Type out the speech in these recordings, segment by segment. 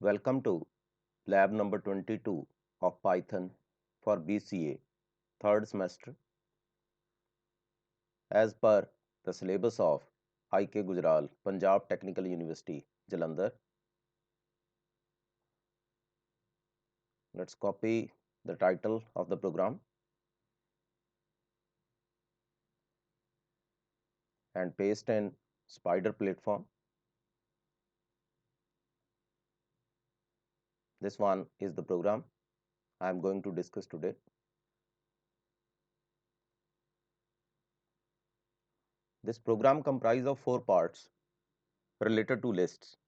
Welcome to lab number 22 of Python for BCA, third semester, as per the syllabus of IK Punjab Technical University, Jalandhar. Let's copy the title of the program and paste in Spider platform. This one is the program I am going to discuss today. This program comprises of 4 parts related to lists.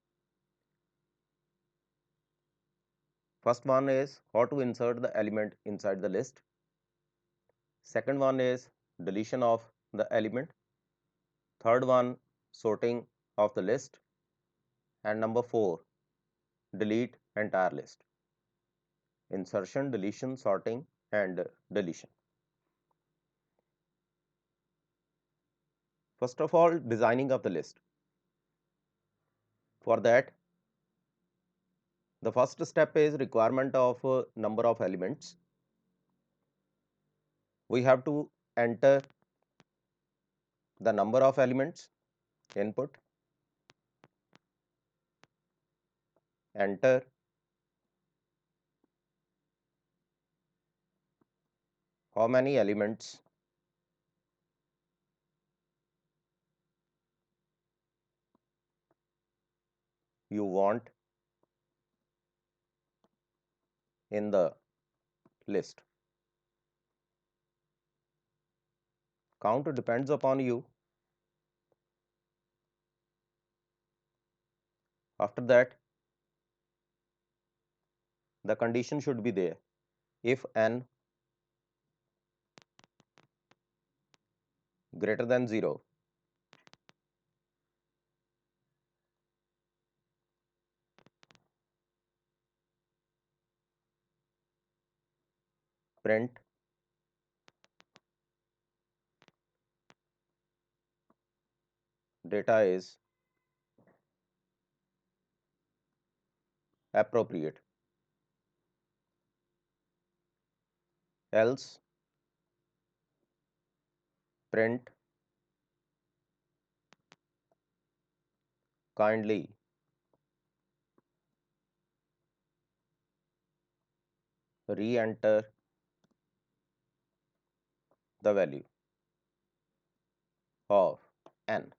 First one is how to insert the element inside the list. Second one is deletion of the element. Third one, sorting of the list. And number 4, delete entire list. Insertion, deletion, sorting, and deletion. First of all, designing of the list. For that, the first step is requirement of number of elements. We have to enter the number of elements, input, enter how many elements you want in the list. Count depends upon you. After that, the condition should be there. If n greater than 0, print data is appropriate, else print kindly re-enter the value of n.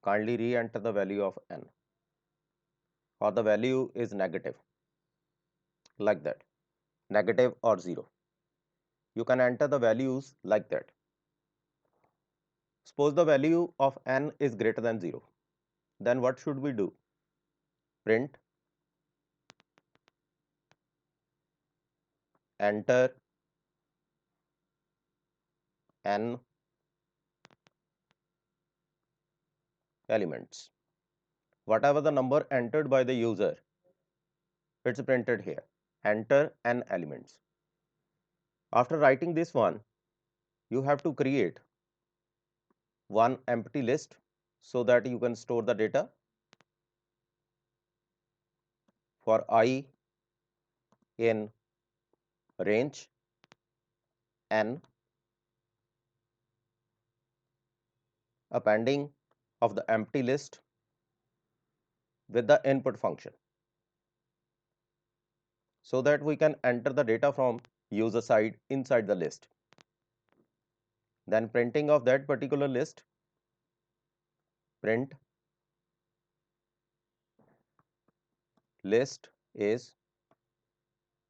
Kindly re-enter the value of n, or the value is negative, like that, negative or 0. You can enter the values like that. Suppose the value of n is greater than 0. Then what should we do? Print enter n elements. Whatever the number entered by the user, it's printed here. Enter n elements. After writing this one, you have to create one empty list so that you can store the data for I in range n, appending of the empty list with the input function, so that we can enter the data from user side inside the list. Then printing of that particular list, print list is,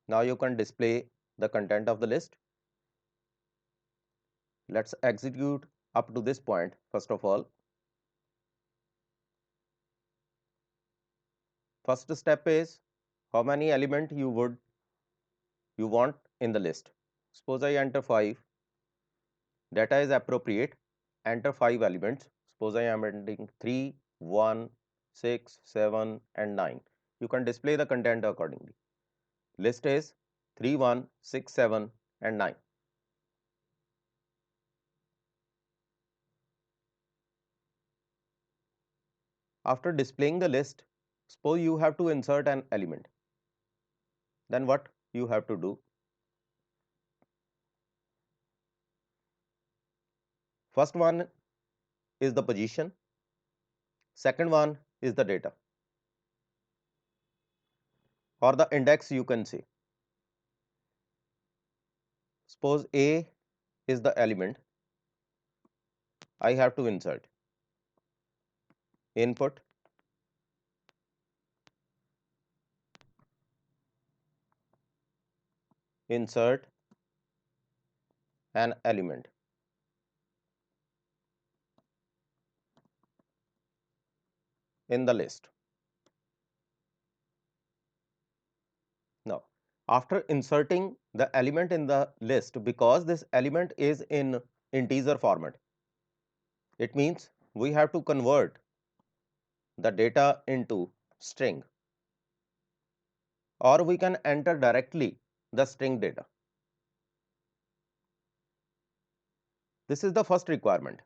now you can display the content of the list. Let's execute up to this point. First of all, first step is how many element you want in the list. Suppose I enter 5, data is appropriate, enter 5 elements. Suppose I am entering 3, 1, 6, 7 and 9. You can display the content accordingly. List is 3, 1, 6, 7 and 9. After displaying the list, Suppose you have to insert an element, then what you have to do? First one is the position, second one is the data or the index, you can say. Suppose A is the element I have to insert. Input, insert an element. In the list. Now, after inserting the element in the list, because this element is in integer format, it means we have to convert the data into string, or we can enter directly the string data. This is the first requirement.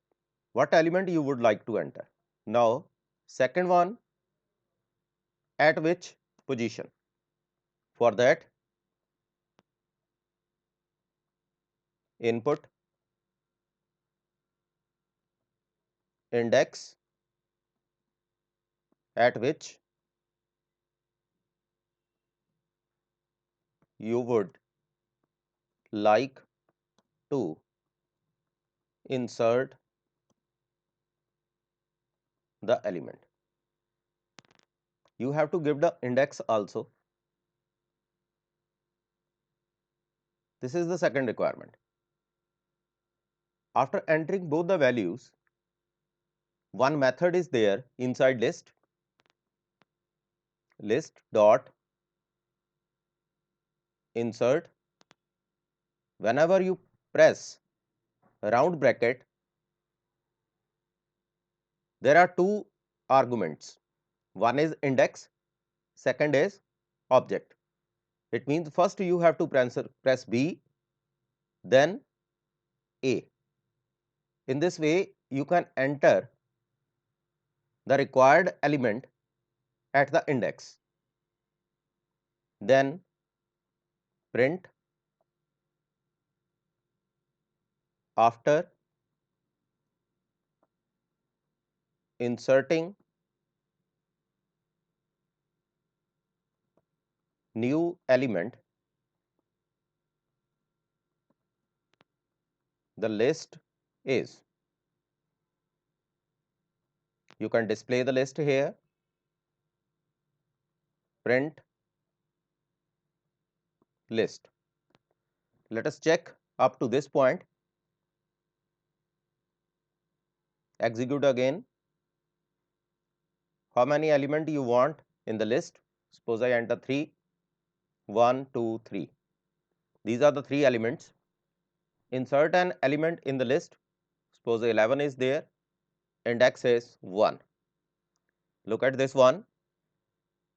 What element you would like to enter? Now, second one, at which position? For that, input, index, at which you would like to insert the element. You have to give the index also. This is the second requirement. After entering both the values, one method is there inside list, list dot insert. Whenever you press round bracket, there are two arguments. One is index, second is object. It means first you have to press B, then A. In this way, you can enter the required element at the index. Then print after inserting new element, the list is. You can display the list here, print list. Let us check up to this point. Execute again. How many element you want in the list? Suppose I enter 3, 1, 2, 3. These are the 3 elements. Insert an element in the list. Suppose 11 is there, index is 1. Look at this one.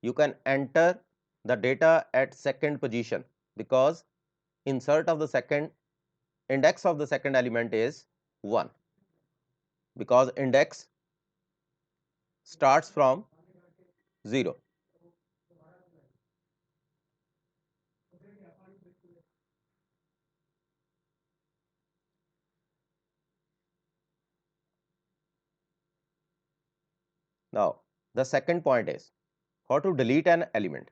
You can enter the data at second position because insert of the second, index of the second element is 1, because index starts from 0. Now, the second point is how to delete an element.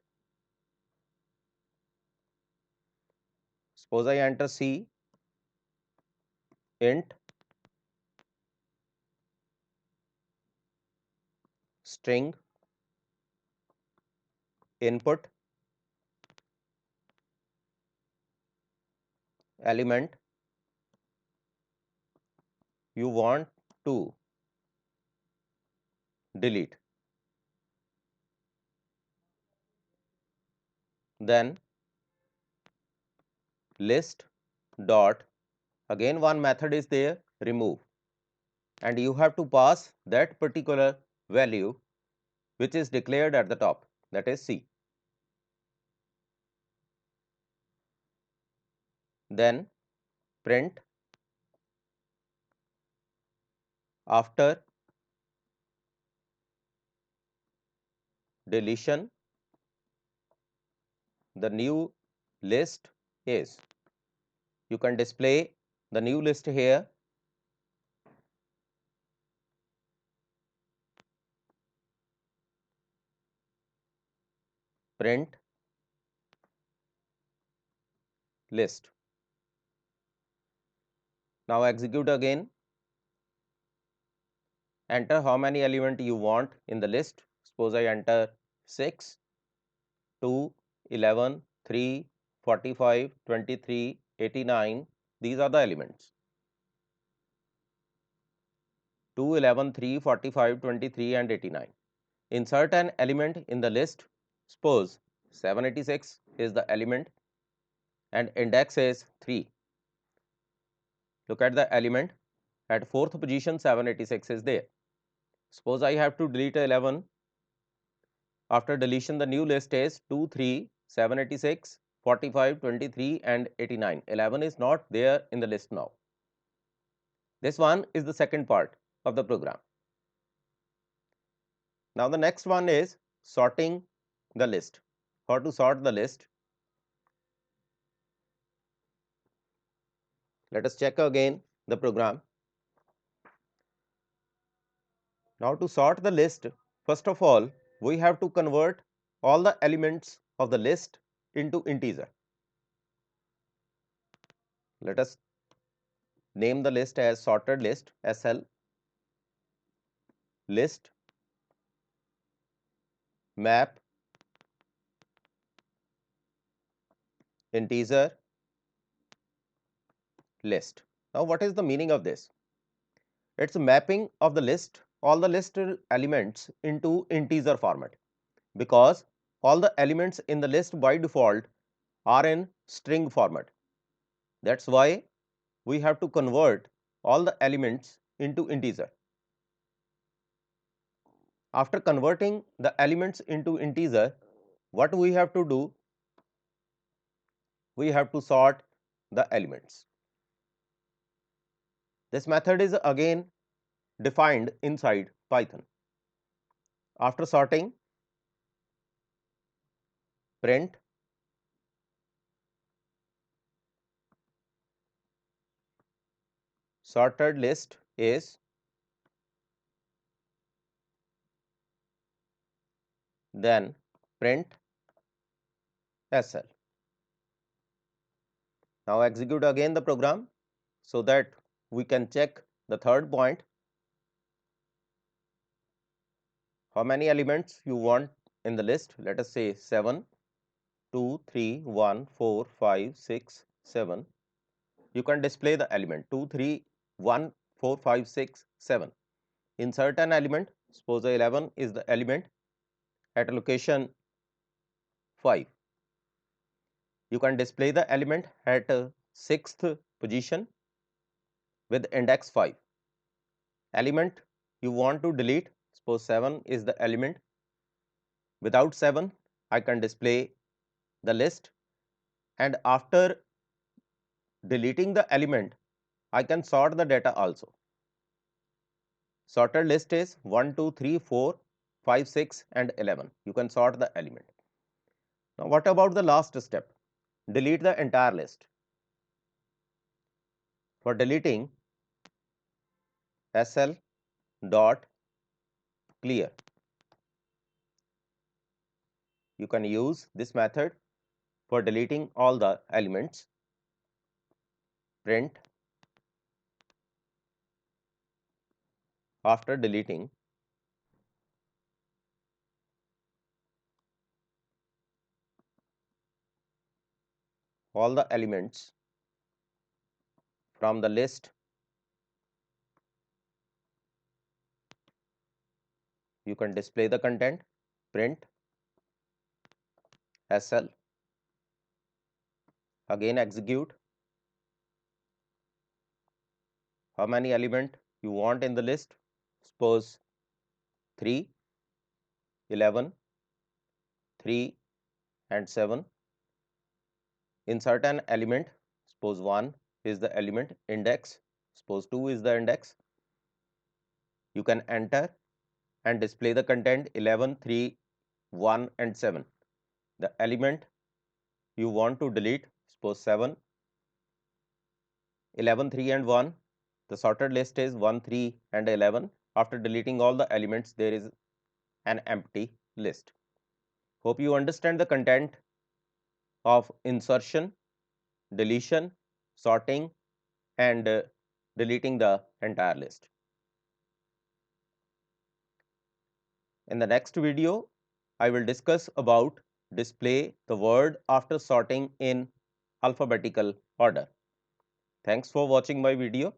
Suppose I enter C, int string input element you want to delete. Then list dot, again one method is there, remove, and you have to pass that particular value which is declared at the top, that is C. Then print after deletion the new list is. You can display the new list here. Print list. Now execute again. Enter how many elements you want in the list. Suppose I enter 6, 2, 11, 3, 45, 23, 89. These are the elements. 2, 11, 3, 45, 23 and 89. Insert an element in the list. Suppose 786 is the element and index is 3. Look at the element. At 4th position 786 is there. Suppose I have to delete 11. After deletion the new list is 2, 3, 786, 45, 23 and 89. 11 is not there in the list now. This one is the second part of the program. Now the next one is sorting the list. How to sort the list? Let us check again the program. Now to sort the list, first of all, we have to convert all the elements of the list into integer. Let us name the list as sorted list, SL, list, map, integer, list. Now what is the meaning of this? It's a mapping of the list, all the list elements into integer format, because all the elements in the list by default are in string format. That's why we have to convert all the elements into integer. After converting the elements into integer, what we have to do? We have to sort the elements. This method is again defined inside Python. After sorting, print sorted list is, then print SL. Now execute again the program so that we can check the third point. How many elements you want in the list? Let us say 7, 2, 3, 1, 4, 5, 6, 7. You can display the element 2, 3, 1, 4, 5, 6, 7. Insert an element. Suppose 11 is the element at location 5. You can display the element at 6th position with index 5. Element you want to delete, suppose 7 is the element. Without 7, I can display the list, and after deleting the element, I can sort the data also. Sorted list is 1, 2, 3, 4, 5, 6 and 11. You can sort the element. Now what about the last step? Delete the entire list. For deleting, SL dot clear. You can use this method for deleting all the elements. Print after deleting all the elements from the list, you can display the content. Print SL. Again execute. How many element you want in the list? Suppose 3, 11, 3 and 7. Insert an element. Suppose 1 is the element index. Suppose 2 is the index. You can enter and display the content 11, 3, 1 and 7. The element you want to delete, suppose 7, 11, 3 and 1. The sorted list is 1, 3 and 11. After deleting all the elements, there is an empty list. Hope you understand the content of insertion, deletion, sorting and deleting the entire list. In the next video, I will discuss about display the word after sorting in alphabetical order. Thanks for watching my video.